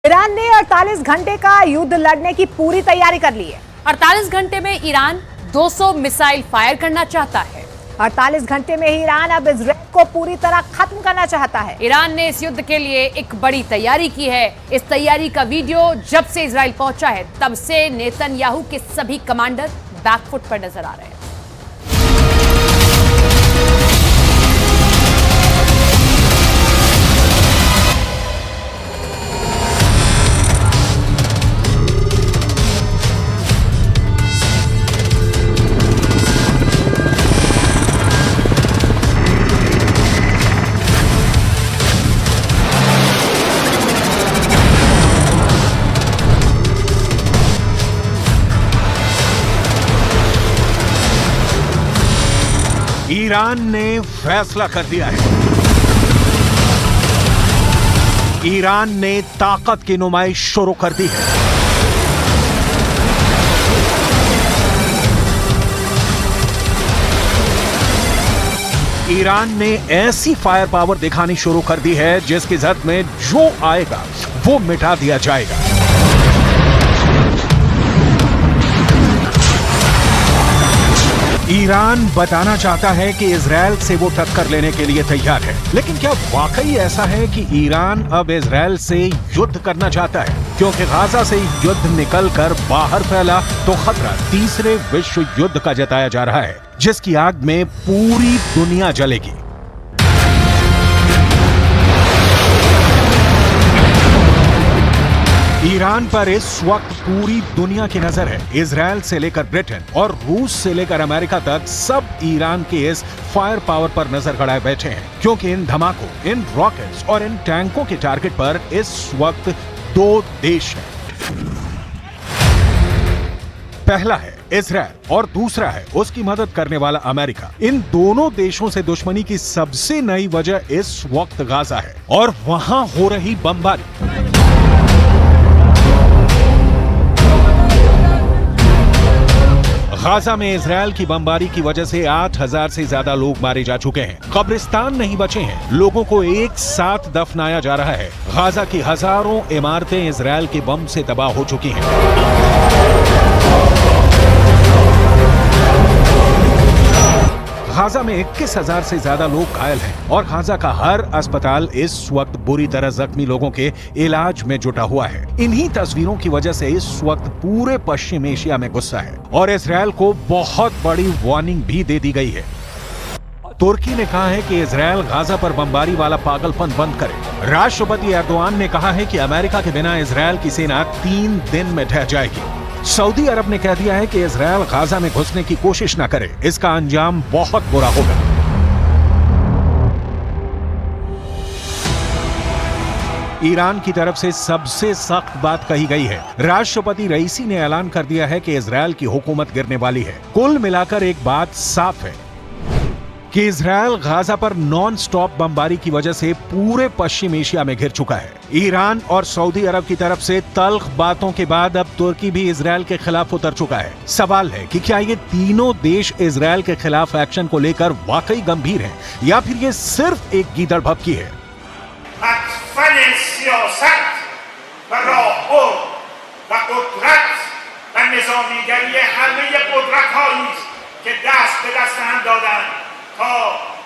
Iran ने 48 घंटे का युद्ध लड़ने की पूरी तैयारी कर ली है। 48 घंटे में ईरान 200 मिसाइल फायर करना चाहता है। 48 घंटे में ही ईरान अब इजराइल को पूरी तरह खत्म करना चाहता है। ईरान ने इस युद्ध के लिए एक बड़ी तैयारी की है। इस तैयारी का वीडियो जब से इजराइल पहुंचा है तब से नेतन्याहू के सभी कमांडर बैकफुट पर नजर आ रहे हैं। ईरान ने फैसला कर दिया है। ईरान ने ताकत की नुमाइश शुरू कर दी है। ईरान ने ऐसी फायर पावर दिखानी शुरू कर दी है जिसकी जद में जो आएगा वो मिटा दिया जाएगा। ईरान बताना चाहता है कि इजराइल से वो टक्कर लेने के लिए तैयार है, लेकिन क्या वाकई ऐसा है कि ईरान अब इजराइल से युद्ध करना चाहता है? क्योंकि गाजा से युद्ध निकलकर बाहर फैला तो खतरा तीसरे विश्व युद्ध का जताया जा रहा है, जिसकी आग में पूरी दुनिया जलेगी। ईरान पर इस वक्त पूरी दुनिया की नजर है। इजराइल से लेकर ब्रिटेन और रूस से लेकर अमेरिका तक सब ईरान के इस फायर पावर पर नजर गड़ाए बैठे हैं, क्योंकि इन धमाकों, इन रॉकेट्स और इन टैंकों के टारगेट पर इस वक्त दो देश हैं। पहला है इजराइल और दूसरा है उसकी मदद करने वाला अमेरिका। इन दोनों देशों से दुश्मनी की सबसे नई वजह इस वक्त गाजा है और वहां हो रही बमबारी। गाजा में इजराइल की बमबारी की वजह से 8000 से ज्यादा लोग मारे जा चुके हैं। कब्रिस्तान नहीं बचे हैं। लोगों को एक साथ दफनाया जा रहा है। गाजा की हजारों इमारतें इजराइल के बम से तबाह हो चुकी हैं। गाजा में 21,000 से ज्यादा लोग घायल हैं और गाजा का हर अस्पताल इस वक्त बुरी तरह जख्मी लोगों के इलाज में जुटा हुआ है। इन्हीं तस्वीरों की वजह से इस वक्त पूरे पश्चिम एशिया में गुस्सा है और इजराइल को बहुत बड़ी वार्निंग भी दे दी गई है। तुर्की ने कहा है कि इजराइल गाजा पर बमबारी वाला पागलपन बंद करे। राष्ट्रपति एर्दोआन ने कहा है कि अमेरिका के बिना इजराइल की सेना 3 दिन में ढह जाएगी। सऊदी अरब ने कह दिया है कि इजराइल गाजा में घुसने की कोशिश न करे, इसका अंजाम बहुत बुरा होगा। ईरान की तरफ से सबसे सख्त बात कही गई है। राष्ट्रपति रईसी ने ऐलान कर दिया है कि इजराइल की हुकूमत गिरने वाली है। कुल मिलाकर एक बात साफ है कि इजराइल गाजा पर नॉन स्टॉप बमबारी की वजह से पूरे पश्चिम एशिया में घिर चुका है। ईरान और सऊदी अरब की तरफ से तल्ख बातों के बाद अब तुर्की भी इजराइल के खिलाफ उतर चुका है। सवाल है कि क्या ये तीनों देश इजराइल के खिलाफ एक्शन को लेकर वाकई गंभीर हैं या फिर ये सिर्फ एक गीदड़ भभकी है?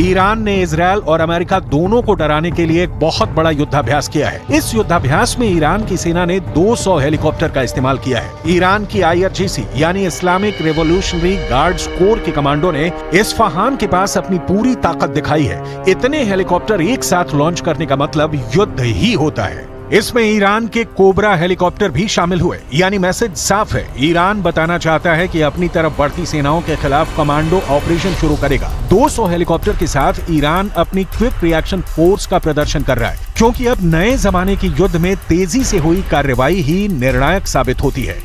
ईरान ने इजराइल और अमेरिका दोनों को डराने के लिए एक बहुत बड़ा युद्धाभ्यास किया है। इस युद्धाभ्यास में ईरान की सेना ने 200 हेलीकॉप्टर का इस्तेमाल किया है। ईरान की IRGC यानी इस्लामिक रिवॉल्यूशनरी गार्ड्स कोर के कमांडो ने इस्फहान के पास अपनी पूरी ताकत दिखाई है। इतने हेलीकॉप्टर एक साथ लॉन्च करने का मतलब युद्ध ही होता है। इसमें ईरान के कोबरा हेलीकॉप्टर भी शामिल हुए, यानी मैसेज साफ है। ईरान बताना चाहता है कि अपनी तरफ बढ़ती सेनाओं के खिलाफ कमांडो ऑपरेशन शुरू करेगा। 200 हेलीकॉप्टर के साथ ईरान अपनी क्विक रिएक्शन फोर्स का प्रदर्शन कर रहा है, क्योंकि अब नए जमाने की युद्ध में तेजी से हुई कार्रवाई ही निर्णायक साबित होती है।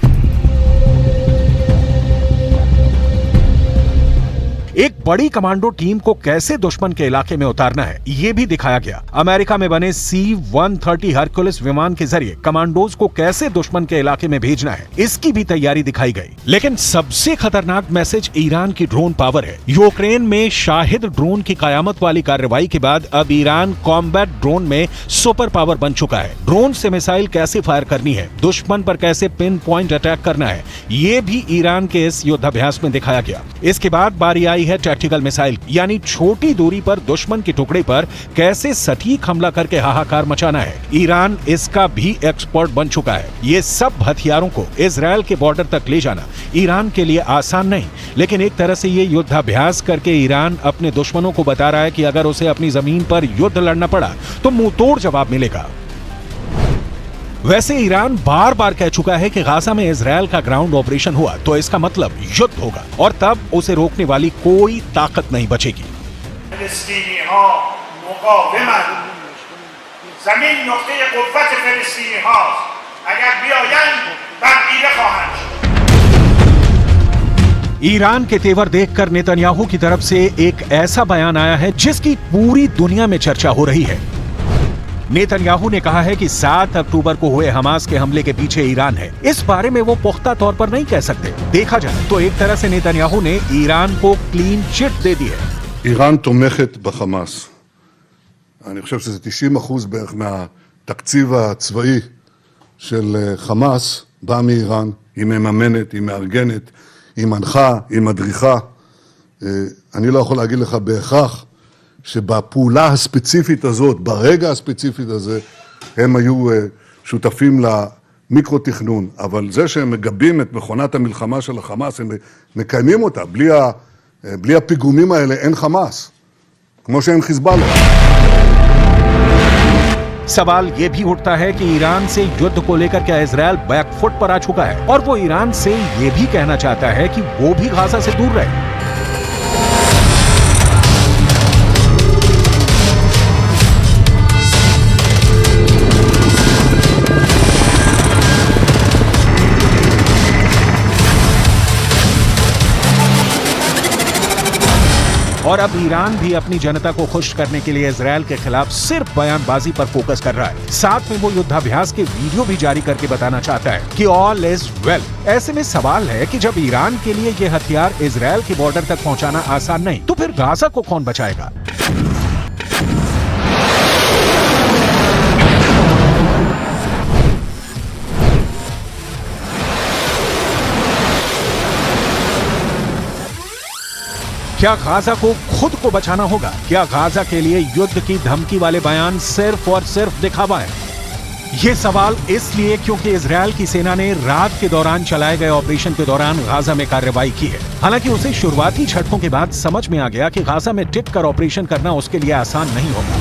एक बड़ी कमांडो टीम को कैसे दुश्मन के इलाके में उतारना है ये भी दिखाया गया। अमेरिका में बने C-130 हरक्युलिस विमान के जरिए कमांडोज को कैसे दुश्मन के इलाके में भेजना है इसकी भी तैयारी दिखाई गई। लेकिन सबसे खतरनाक मैसेज ईरान की ड्रोन पावर है। यूक्रेन में शाहिद ड्रोन की कयामत वाली कार्रवाई के बाद अब ईरान कॉम्बैट ड्रोन में सुपर पावर बन चुका है। ड्रोन से मिसाइल कैसे फायर करनी है, दुश्मन पर कैसे पिन पॉइंट अटैक करना है, ये भी ईरान के इस युद्धाभ्यास में दिखाया गया। इसके बाद बारी आई है टैक्टिकल मिसाइल, यानी छोटी दूरी पर दुश्मन के टुकड़े पर कैसे सटीक हमला करके हाहाकार मचाना है। ईरान इसका भी एक्सपर्ट बन चुका है। ये सब हथियारों को इजरायल के बॉर्डर तक ले जाना ईरान के लिए आसान नहीं, लेकिन एक तरह से ये युद्धाभ्यास करके ईरान अपने दुश्मनों को बता रहा है कि अगर उसे अपनी जमीन पर युद्ध लड़ना पड़ा तो मुंहतोड़ जवाब मिलेगा। वैसे ईरान बार बार कह चुका है कि गाजा में इजरायल का ग्राउंड ऑपरेशन हुआ तो इसका मतलब युद्ध होगा और तब उसे रोकने वाली कोई ताकत नहीं बचेगी। जमीन नुक्ते कुव्वत फिलिस्तीनी हास्ट, अगर बियायन तबदील खवाहंद। ईरान के तेवर देखकर नेतन्याहू की तरफ से एक ऐसा बयान आया है जिसकी पूरी दुनिया में चर्चा हो रही है। नेतन्याहू ने कहा है कि 7 अक्टूबर को हुए हमास के हमले के पीछे ईरान है। इस बारे में वो पुख्ता तौर पर नहीं कह सकते। देखा जाए तो एक तरह से नेतन्याहू ने ईरान को क्लीन चिट दे दी है। איראן תומכת בחמאס. אני חושב שזה 90% בערך מהתקציב הצבאי של חמאס בא מאיראן. היא מממנת, היא מארגנת, היא מנחה, היא מדריכה. אני לא יכול להגיד לך בהכרח שבפעולה הספציפית הזאת, ברגע הספציפית הזה, הם היו שותפים למיקרו-תכנון. אבל זה שהם מגבים את מכונת המלחמה של החמאס, הם מקיימים אותה. בלי הפיגומים האלה אין חמאס, כמו שאין חיזבאללה. सवाल ये भी उठता है कि ईरान से युद्ध को लेकर क्या इजरायल बैकफुट पर आ चुका है और वो ईरान से ये भी कहना चाहता है कि वो भी गाजा से दूर रहे। और अब ईरान भी अपनी जनता को खुश करने के लिए इजरायल के खिलाफ सिर्फ बयानबाजी पर फोकस कर रहा है। साथ में वो युद्धाभ्यास के वीडियो भी जारी करके बताना चाहता है कि ऑल इज वेल। ऐसे में सवाल है कि जब ईरान के लिए ये हथियार इजरायल के बॉर्डर तक पहुंचाना आसान नहीं तो फिर गाजा को कौन बचाएगा। क्या गाजा को खुद को बचाना होगा? क्या गाजा के लिए युद्ध की धमकी वाले बयान सिर्फ और सिर्फ दिखावा है? ये सवाल इसलिए क्योंकि इजरायल की सेना ने रात के दौरान चलाए गए ऑपरेशन के दौरान गाजा में कार्रवाई की है। हालांकि उसे शुरुआती झटकों के बाद समझ में आ गया कि गाजा में टिक कर ऑपरेशन करना उसके लिए आसान नहीं होगा।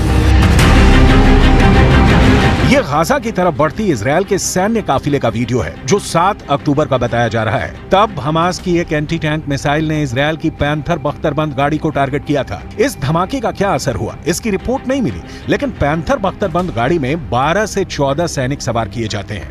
ये गाजा की तरफ बढ़ती इजरायल के सैन्य काफिले का वीडियो है जो 7 अक्टूबर का बताया जा रहा है। तब हमास की एक एंटी टैंक मिसाइल ने इजरायल की पैंथर बख्तरबंद गाड़ी को टारगेट किया था। इस धमाके का क्या असर हुआ इसकी रिपोर्ट नहीं मिली, लेकिन पैंथर बख्तरबंद गाड़ी में 12 से 14 सैनिक सवार किए जाते हैं।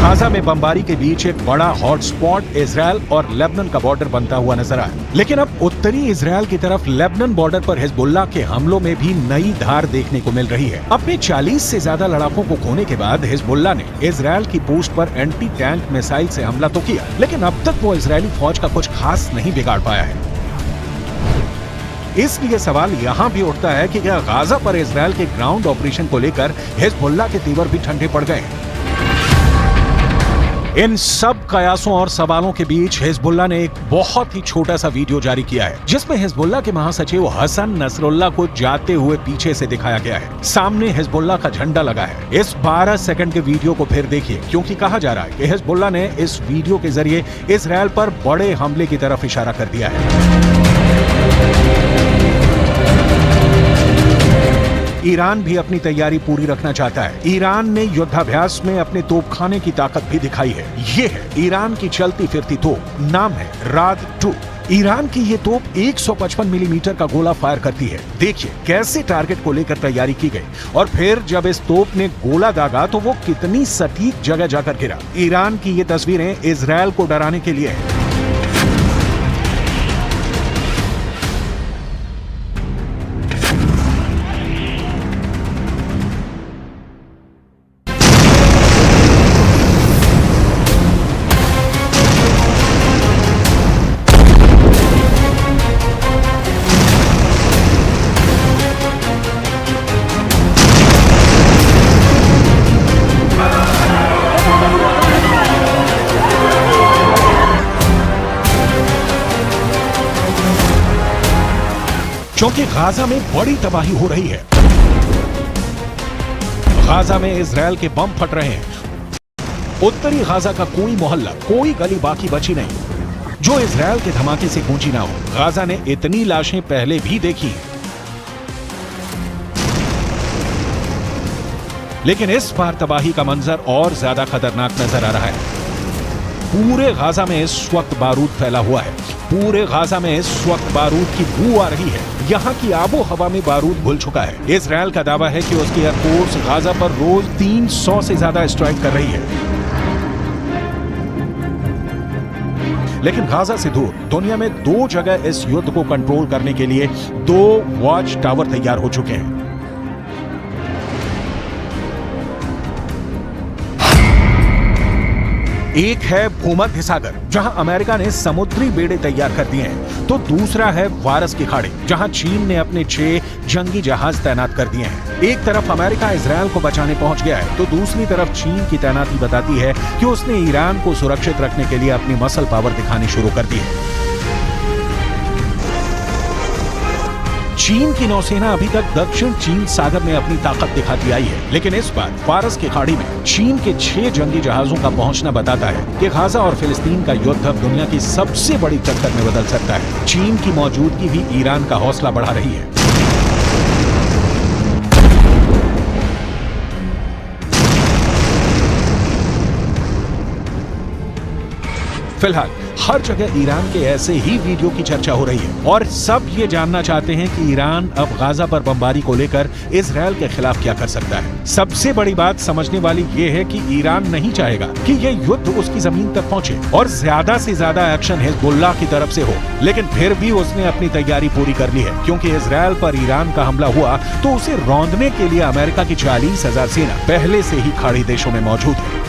गाजा में बमबारी के बीच एक बड़ा हॉटस्पॉट इजरायल और लेबनान का बॉर्डर बनता हुआ नजर आया। लेकिन अब उत्तरी इजरायल की तरफ लेबनान बॉर्डर पर हिजबुल्लाह के हमलों में भी नई धार देखने को मिल रही है। अपने 40 से ज्यादा लड़ाकों को खोने के बाद हिजबुल्लाह ने इजरायल की पोस्ट पर एंटी टैंक मिसाइल से हमला तो किया, लेकिन अब तक वो इजरायली फौज का कुछ खास नहीं बिगाड़ पाया है। इसलिए सवाल यहाँ भी उठता है कि क्या गाजा पर इजरायल के ग्राउंड ऑपरेशन को लेकर हिजबुल्लाह के तेवर भी ठंडे पड़ गए हैं। इन सब कयासों और सवालों के बीच हिजबुल्लाह ने एक बहुत ही छोटा सा वीडियो जारी किया है जिसमें हिजबुल्लाह के महासचिव हसन नसरुल्लाह को जाते हुए पीछे से दिखाया गया है। सामने हिजबुल्लाह का झंडा लगा है। इस 12 सेकंड के वीडियो को फिर देखिए, क्योंकि कहा जा रहा है कि हिजबुल्लाह ने इस वीडियो के जरिए इजरायल पर बड़े हमले की तरफ इशारा कर दिया है। ईरान भी अपनी तैयारी पूरी रखना चाहता है। ईरान ने युद्धाभ्यास में अपने तोपखाने की ताकत भी दिखाई है। ये है ईरान की चलती फिरती तोप, नाम है राद 2। ईरान की ये तोप 155 मिलीमीटर का गोला फायर करती है। देखिए कैसे टारगेट को लेकर तैयारी की गई और फिर जब इस तोप ने गोला दागा तो वो कितनी सटीक जगह जाकर गिरा। ईरान की ये तस्वीरें इजरायल को डराने के लिए है। क्योंकि गाजा में बड़ी तबाही हो रही है। गाजा में इजरायल के बम फट रहे हैं। उत्तरी गाजा का कोई मोहल्ला, कोई गली बाकी बची नहीं जो इजरायल के धमाके से गूंजी ना हो। गाजा ने इतनी लाशें पहले भी देखी, लेकिन इस बार तबाही का मंजर और ज्यादा खतरनाक नजर आ रहा है। पूरे गाजा में इस वक्त बारूद फैला हुआ है। पूरे गाजा में इस वक्त बारूद की बू आ रही है। यहाँ की आबो हवा में बारूद घुल चुका है। इजरायल का दावा है कि उसकी एयरफोर्स गाजा पर रोज 300 से ज्यादा स्ट्राइक कर रही है। लेकिन गाजा से दूर दुनिया में 2 जगह इस युद्ध को कंट्रोल करने के लिए 2 वॉच टावर तैयार हो चुके हैं। एक है भूमध्य सागर, जहां अमेरिका ने समुद्री बेड़े तैयार कर दिए हैं, तो दूसरा है फारस की खाड़ी, जहां चीन ने अपने 6 जंगी जहाज तैनात कर दिए हैं। एक तरफ अमेरिका इजरायल को बचाने पहुंच गया है, तो दूसरी तरफ चीन की तैनाती बताती है कि उसने ईरान को सुरक्षित रखने के लिए अपनी मसल पावर दिखानी शुरू कर दी है। चीन की नौसेना अभी तक दक्षिण चीन सागर में अपनी ताकत दिखाती आई है, लेकिन इस बार फारस की खाड़ी में चीन के 6 जंगी जहाजों का पहुंचना बताता है कि गाजा और फिलिस्तीन का युद्ध अब दुनिया की सबसे बड़ी टक्कर में बदल सकता है। चीन की मौजूदगी भी ईरान का हौसला बढ़ा रही है। फिलहाल हर जगह ईरान के ऐसे ही वीडियो की चर्चा हो रही है और सब ये जानना चाहते हैं कि ईरान अब गाजा पर बमबारी को लेकर इजरायल के खिलाफ क्या कर सकता है। सबसे बड़ी बात समझने वाली ये है कि ईरान नहीं चाहेगा कि ये युद्ध उसकी जमीन तक पहुंचे और ज्यादा से ज्यादा एक्शन हिजबुल्लाह की तरफ से हो, लेकिन फिर भी उसने अपनी तैयारी पूरी कर ली है, क्योंकि इजरायल पर ईरान का हमला हुआ तो उसे रौंदने के लिए अमेरिका की 40,000 सेना पहले से ही खाड़ी देशों में मौजूद है।